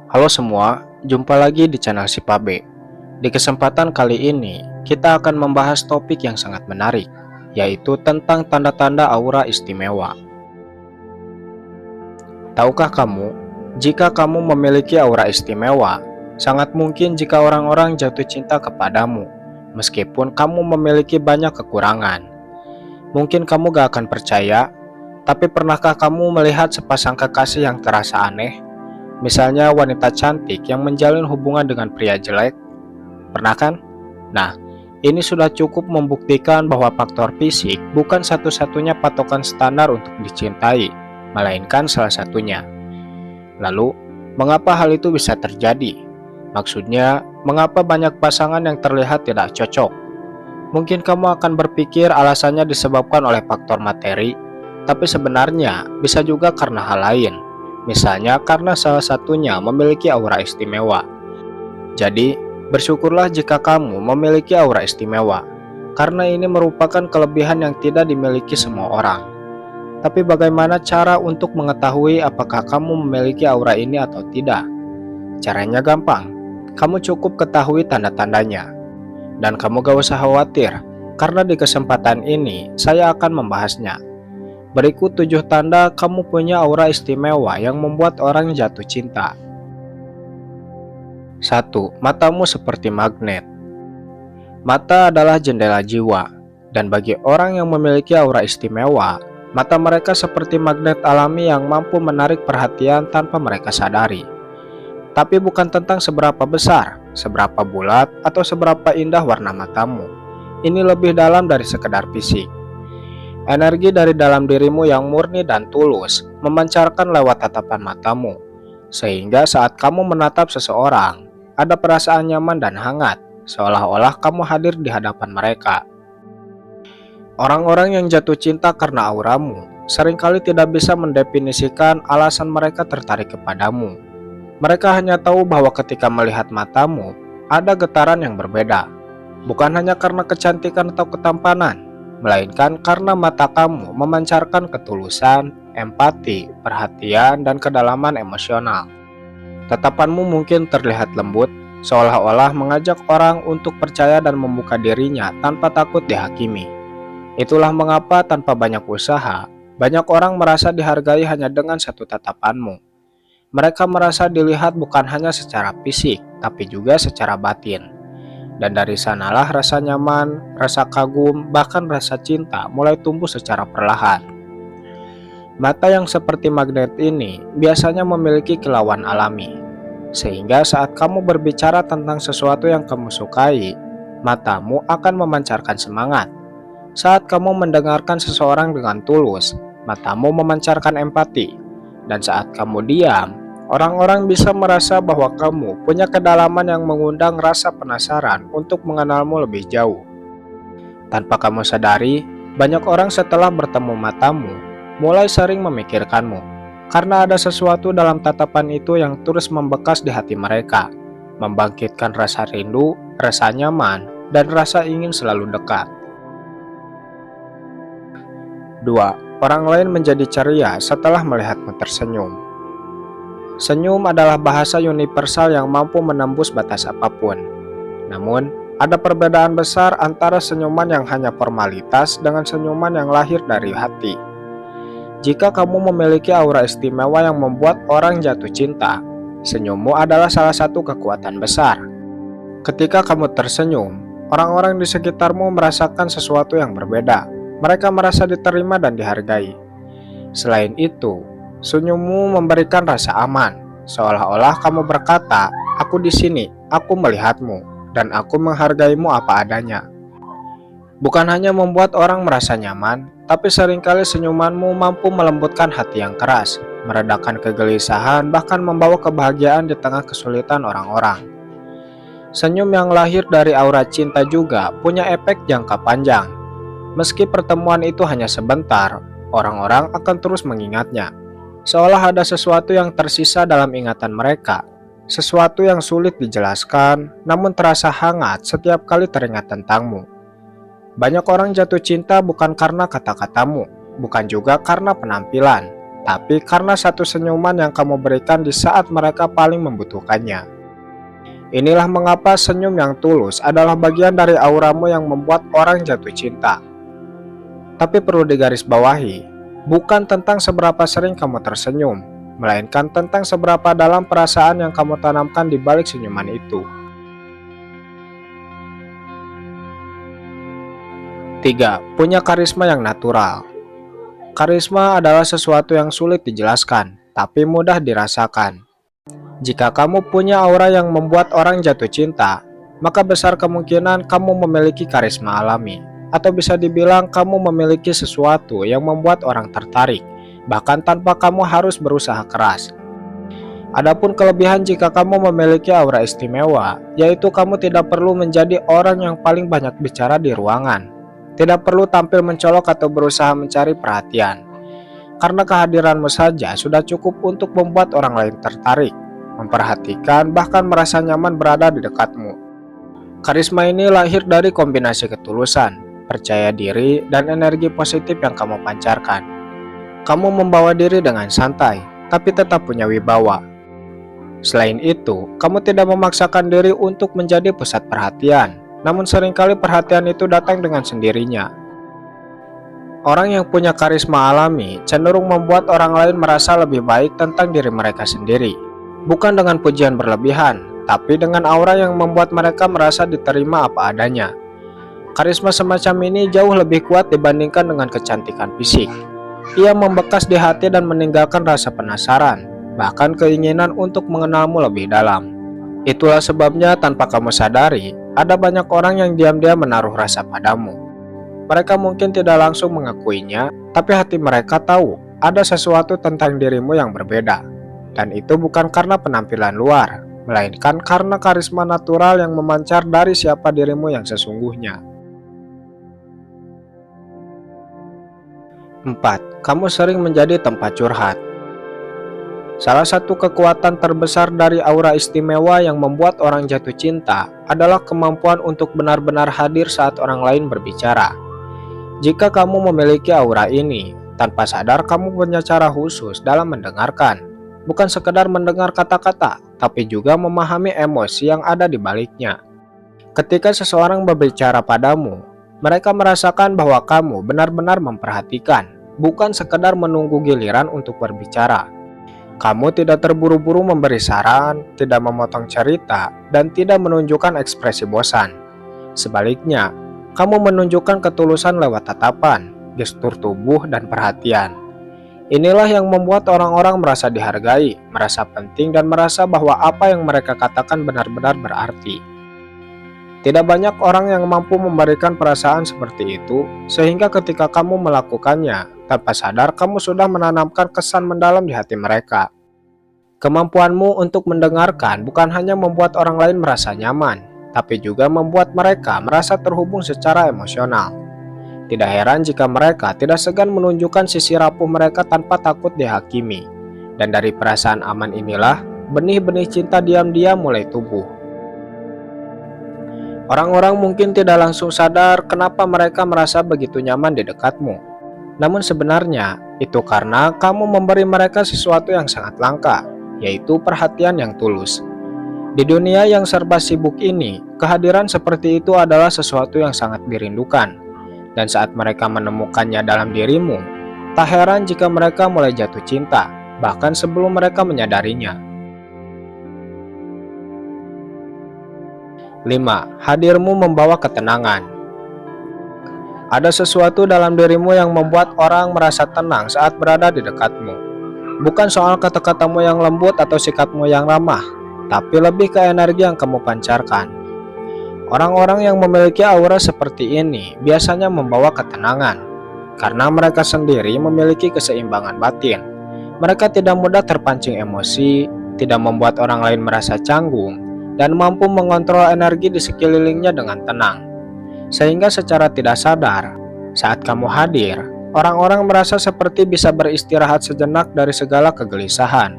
Halo semua, jumpa lagi di channel si Pabe. Di kesempatan kali ini, kita akan membahas topik yang sangat menarik, yaitu tentang tanda-tanda aura istimewa. Tahukah kamu, jika kamu memiliki aura istimewa, sangat mungkin jika orang-orang jatuh cinta kepadamu, meskipun kamu memiliki banyak kekurangan. Mungkin kamu gak akan percaya, tapi pernahkah kamu melihat sepasang kekasih yang terasa aneh? Misalnya wanita cantik yang menjalin hubungan dengan pria jelek, pernah kan? Nah, ini sudah cukup membuktikan bahwa faktor fisik bukan satu-satunya patokan standar untuk dicintai, melainkan salah satunya. Lalu, mengapa hal itu bisa terjadi? Maksudnya, mengapa banyak pasangan yang terlihat tidak cocok? Mungkin kamu akan berpikir alasannya disebabkan oleh faktor materi, tapi sebenarnya bisa juga karena hal lain. Misalnya karena salah satunya memiliki aura istimewa. Jadi, bersyukurlah jika kamu memiliki aura istimewa, karena ini merupakan kelebihan yang tidak dimiliki semua orang. Tapi bagaimana cara untuk mengetahui apakah kamu memiliki aura ini atau tidak? Caranya gampang, kamu cukup ketahui tanda-tandanya. Dan kamu gak usah khawatir, karena di kesempatan ini saya akan membahasnya. Berikut 7 tanda kamu punya aura istimewa yang membuat orang jatuh cinta. 1. Matamu seperti magnet. Mata adalah jendela jiwa, dan bagi orang yang memiliki aura istimewa, mata mereka seperti magnet alami yang mampu menarik perhatian tanpa mereka sadari. Tapi bukan tentang seberapa besar, seberapa bulat, atau seberapa indah warna matamu. Ini lebih dalam dari sekedar fisik. Energi dari dalam dirimu yang murni dan tulus memancarkan lewat tatapan matamu, sehingga saat kamu menatap seseorang, ada perasaan nyaman dan hangat, seolah-olah kamu hadir di hadapan mereka. Orang-orang yang jatuh cinta karena auramu seringkali tidak bisa mendefinisikan alasan mereka tertarik kepadamu. Mereka hanya tahu bahwa ketika melihat matamu, ada getaran yang berbeda, bukan hanya karena kecantikan atau ketampanan, melainkan karena mata kamu memancarkan ketulusan, empati, perhatian, dan kedalaman emosional. Tatapanmu mungkin terlihat lembut, seolah-olah mengajak orang untuk percaya dan membuka dirinya tanpa takut dihakimi. Itulah mengapa tanpa banyak usaha, banyak orang merasa dihargai hanya dengan satu tatapanmu. Mereka merasa dilihat bukan hanya secara fisik, tapi juga secara batin. Dan dari sanalah rasa nyaman, rasa kagum, bahkan rasa cinta mulai tumbuh secara perlahan. Mata yang seperti magnet ini biasanya memiliki kilauan alami, sehingga saat kamu berbicara tentang sesuatu yang kamu sukai, matamu akan memancarkan semangat. Saat kamu mendengarkan seseorang dengan tulus, matamu memancarkan empati. Dan saat kamu diam, orang-orang bisa merasa bahwa kamu punya kedalaman yang mengundang rasa penasaran untuk mengenalmu lebih jauh. Tanpa kamu sadari, banyak orang setelah bertemu matamu mulai sering memikirkanmu, karena ada sesuatu dalam tatapan itu yang terus membekas di hati mereka, membangkitkan rasa rindu, rasa nyaman, dan rasa ingin selalu dekat. 2. Orang lain menjadi ceria setelah melihatmu tersenyum. Senyum adalah bahasa universal yang mampu menembus batas apapun. Namun, ada perbedaan besar antara senyuman yang hanya formalitas dengan senyuman yang lahir dari hati. Jika kamu memiliki aura istimewa yang membuat orang jatuh cinta, senyummu adalah salah satu kekuatan besar. Ketika kamu tersenyum, orang-orang di sekitarmu merasakan sesuatu yang berbeda. Mereka merasa diterima dan dihargai. Selain itu, senyummu memberikan rasa aman, seolah-olah kamu berkata, "Aku di sini, aku melihatmu, dan aku menghargaimu apa adanya." Bukan hanya membuat orang merasa nyaman, tapi seringkali senyumanmu mampu melembutkan hati yang keras, meredakan kegelisahan, bahkan membawa kebahagiaan di tengah kesulitan orang-orang. Senyum yang lahir dari aura cinta juga punya efek jangka panjang. Meski pertemuan itu hanya sebentar, orang-orang akan terus mengingatnya, seolah ada sesuatu yang tersisa dalam ingatan mereka, sesuatu yang sulit dijelaskan, namun terasa hangat setiap kali teringat tentangmu. Banyak orang jatuh cinta bukan karena kata-katamu, bukan juga karena penampilan, tapi karena satu senyuman yang kamu berikan di saat mereka paling membutuhkannya. Inilah mengapa senyum yang tulus adalah bagian dari auramu yang membuat orang jatuh cinta. Tapi perlu digarisbawahi, bukan tentang seberapa sering kamu tersenyum, melainkan tentang seberapa dalam perasaan yang kamu tanamkan di balik senyuman itu. 3. Punya karisma yang natural. Karisma adalah sesuatu yang sulit dijelaskan, tapi mudah dirasakan. Jika kamu punya aura yang membuat orang jatuh cinta, maka besar kemungkinan kamu memiliki karisma alami. Atau bisa dibilang kamu memiliki sesuatu yang membuat orang tertarik, bahkan tanpa kamu harus berusaha keras. Adapun kelebihan jika kamu memiliki aura istimewa, yaitu kamu tidak perlu menjadi orang yang paling banyak bicara di ruangan. Tidak perlu tampil mencolok atau berusaha mencari perhatian. Karena kehadiranmu saja sudah cukup untuk membuat orang lain tertarik, memperhatikan, bahkan merasa nyaman berada di dekatmu. Karisma ini lahir dari kombinasi ketulusan, percaya diri, dan energi positif yang kamu pancarkan. Kamu membawa diri dengan santai, tapi tetap punya wibawa. Selain itu, kamu tidak memaksakan diri untuk menjadi pusat perhatian, namun seringkali perhatian itu datang dengan sendirinya. Orang yang punya karisma alami cenderung membuat orang lain merasa lebih baik tentang diri mereka sendiri, bukan dengan pujian berlebihan, tapi dengan aura yang membuat mereka merasa diterima apa adanya. Karisma semacam ini jauh lebih kuat dibandingkan dengan kecantikan fisik. Ia membekas di hati dan meninggalkan rasa penasaran, bahkan keinginan untuk mengenalmu lebih dalam. Itulah sebabnya tanpa kamu sadari, ada banyak orang yang diam-diam menaruh rasa padamu. Mereka mungkin tidak langsung mengakuinya, tapi hati mereka tahu ada sesuatu tentang dirimu yang berbeda. Dan itu bukan karena penampilan luar, melainkan karena karisma natural yang memancar dari siapa dirimu yang sesungguhnya. 4. Kamu sering menjadi tempat curhat. Salah satu kekuatan terbesar dari aura istimewa yang membuat orang jatuh cinta adalah kemampuan untuk benar-benar hadir saat orang lain berbicara. Jika kamu memiliki aura ini, tanpa sadar kamu punya cara khusus dalam mendengarkan. Bukan sekedar mendengar kata-kata, tapi juga memahami emosi yang ada di baliknya. Ketika seseorang berbicara padamu, mereka merasakan bahwa kamu benar-benar memperhatikan, bukan sekedar menunggu giliran untuk berbicara. Kamu tidak terburu-buru memberi saran, tidak memotong cerita, dan tidak menunjukkan ekspresi bosan. Sebaliknya, kamu menunjukkan ketulusan lewat tatapan, gestur tubuh, dan perhatian. Inilah yang membuat orang-orang merasa dihargai, merasa penting, dan merasa bahwa apa yang mereka katakan benar-benar berarti. Tidak banyak orang yang mampu memberikan perasaan seperti itu, sehingga ketika kamu melakukannya, tanpa sadar kamu sudah menanamkan kesan mendalam di hati mereka. Kemampuanmu untuk mendengarkan bukan hanya membuat orang lain merasa nyaman, tapi juga membuat mereka merasa terhubung secara emosional. Tidak heran jika mereka tidak segan menunjukkan sisi rapuh mereka tanpa takut dihakimi. Dan dari perasaan aman inilah, benih-benih cinta diam-diam mulai tumbuh. Orang-orang mungkin tidak langsung sadar kenapa mereka merasa begitu nyaman di dekatmu. Namun sebenarnya, itu karena kamu memberi mereka sesuatu yang sangat langka, yaitu perhatian yang tulus. Di dunia yang serba sibuk ini, kehadiran seperti itu adalah sesuatu yang sangat dirindukan. Dan saat mereka menemukannya dalam dirimu, tak heran jika mereka mulai jatuh cinta, bahkan sebelum mereka menyadarinya. 5. Hadirmu membawa ketenangan. Ada sesuatu dalam dirimu yang membuat orang merasa tenang saat berada di dekatmu. Bukan soal kata-katamu yang lembut atau sikapmu yang ramah, tapi lebih ke energi yang kamu pancarkan. Orang-orang yang memiliki aura seperti ini biasanya membawa ketenangan, karena mereka sendiri memiliki keseimbangan batin. Mereka tidak mudah terpancing emosi, tidak membuat orang lain merasa canggung, dan mampu mengontrol energi di sekelilingnya dengan tenang. Sehingga secara tidak sadar, saat kamu hadir, orang-orang merasa seperti bisa beristirahat sejenak dari segala kegelisahan,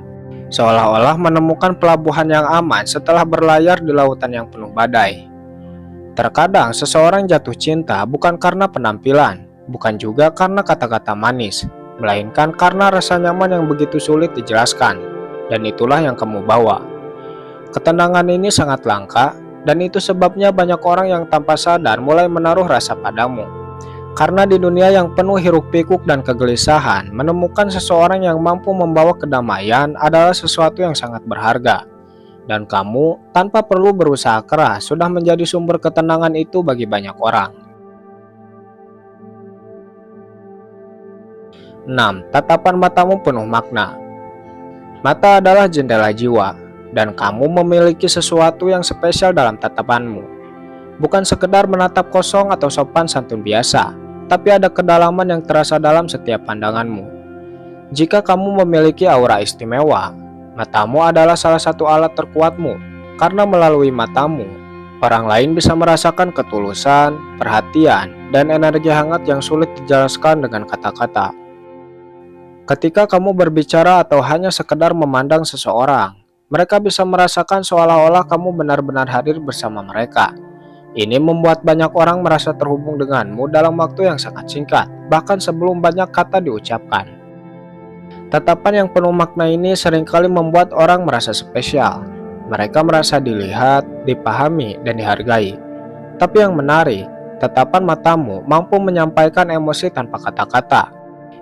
seolah-olah menemukan pelabuhan yang aman setelah berlayar di lautan yang penuh badai. Terkadang seseorang jatuh cinta bukan karena penampilan, bukan juga karena kata-kata manis, melainkan karena rasa nyaman yang begitu sulit dijelaskan, dan itulah yang kamu bawa. Ketenangan ini sangat langka, dan itu sebabnya banyak orang yang tanpa sadar mulai menaruh rasa padamu. Karena di dunia yang penuh hiruk-pikuk dan kegelisahan, menemukan seseorang yang mampu membawa kedamaian adalah sesuatu yang sangat berharga. Dan kamu, tanpa perlu berusaha keras, sudah menjadi sumber ketenangan itu bagi banyak orang. 6. Tatapan matamu penuh makna. Mata adalah jendela jiwa, dan kamu memiliki sesuatu yang spesial dalam tatapanmu. Bukan sekedar menatap kosong atau sopan santun biasa, tapi ada kedalaman yang terasa dalam setiap pandanganmu. Jika kamu memiliki aura istimewa, matamu adalah salah satu alat terkuatmu, karena melalui matamu, orang lain bisa merasakan ketulusan, perhatian, dan energi hangat yang sulit dijelaskan dengan kata-kata. Ketika kamu berbicara atau hanya sekedar memandang seseorang, mereka bisa merasakan seolah-olah kamu benar-benar hadir bersama mereka. Ini membuat banyak orang merasa terhubung denganmu dalam waktu yang sangat singkat, bahkan sebelum banyak kata diucapkan. Tatapan yang penuh makna ini seringkali membuat orang merasa spesial. Mereka merasa dilihat, dipahami, dan dihargai. Tapi yang menarik, tatapan matamu mampu menyampaikan emosi tanpa kata-kata.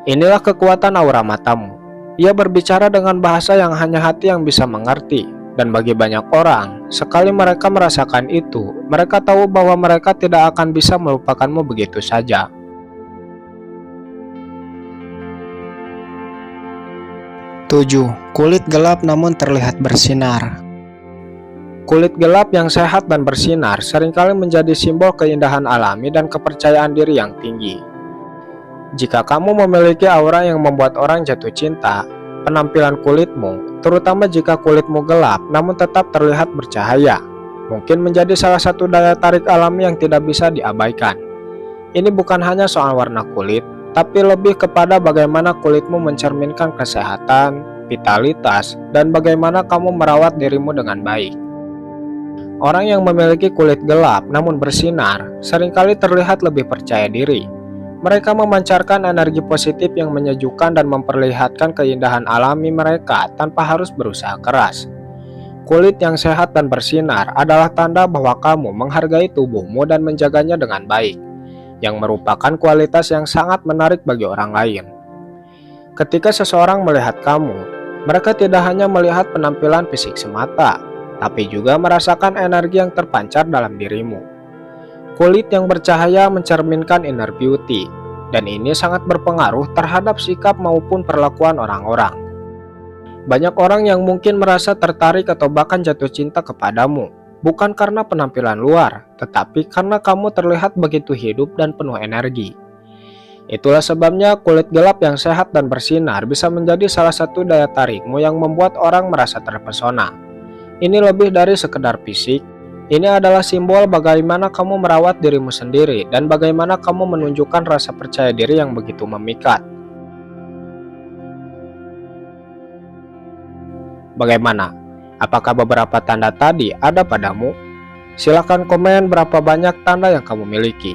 Inilah kekuatan aura matamu. Ia berbicara dengan bahasa yang hanya hati yang bisa mengerti. Dan bagi banyak orang, sekali mereka merasakan itu, mereka tahu bahwa mereka tidak akan bisa melupakanmu begitu saja. 7. Kulit gelap namun terlihat bersinar. Kulit gelap yang sehat dan bersinar seringkali menjadi simbol keindahan alami dan kepercayaan diri yang tinggi. Jika kamu memiliki aura yang membuat orang jatuh cinta, penampilan kulitmu, terutama jika kulitmu gelap namun tetap terlihat bercahaya, mungkin menjadi salah satu daya tarik alami yang tidak bisa diabaikan. Ini bukan hanya soal warna kulit, tapi lebih kepada bagaimana kulitmu mencerminkan kesehatan, vitalitas, dan bagaimana kamu merawat dirimu dengan baik. Orang yang memiliki kulit gelap namun bersinar seringkali terlihat lebih percaya diri. Mereka memancarkan energi positif yang menyejukkan dan memperlihatkan keindahan alami mereka tanpa harus berusaha keras. Kulit yang sehat dan bersinar adalah tanda bahwa kamu menghargai tubuhmu dan menjaganya dengan baik, yang merupakan kualitas yang sangat menarik bagi orang lain. Ketika seseorang melihat kamu, mereka tidak hanya melihat penampilan fisik semata, tapi juga merasakan energi yang terpancar dalam dirimu. Kulit yang bercahaya mencerminkan inner beauty, dan ini sangat berpengaruh terhadap sikap maupun perlakuan orang-orang. Banyak orang yang mungkin merasa tertarik atau bahkan jatuh cinta kepadamu, bukan karena penampilan luar, tetapi karena kamu terlihat begitu hidup dan penuh energi. Itulah sebabnya kulit gelap yang sehat dan bersinar bisa menjadi salah satu daya tarikmu yang membuat orang merasa terpesona. Ini lebih dari sekedar fisik. Ini adalah simbol bagaimana kamu merawat dirimu sendiri dan bagaimana kamu menunjukkan rasa percaya diri yang begitu memikat. Bagaimana? Apakah beberapa tanda tadi ada padamu? Silakan komen berapa banyak tanda yang kamu miliki.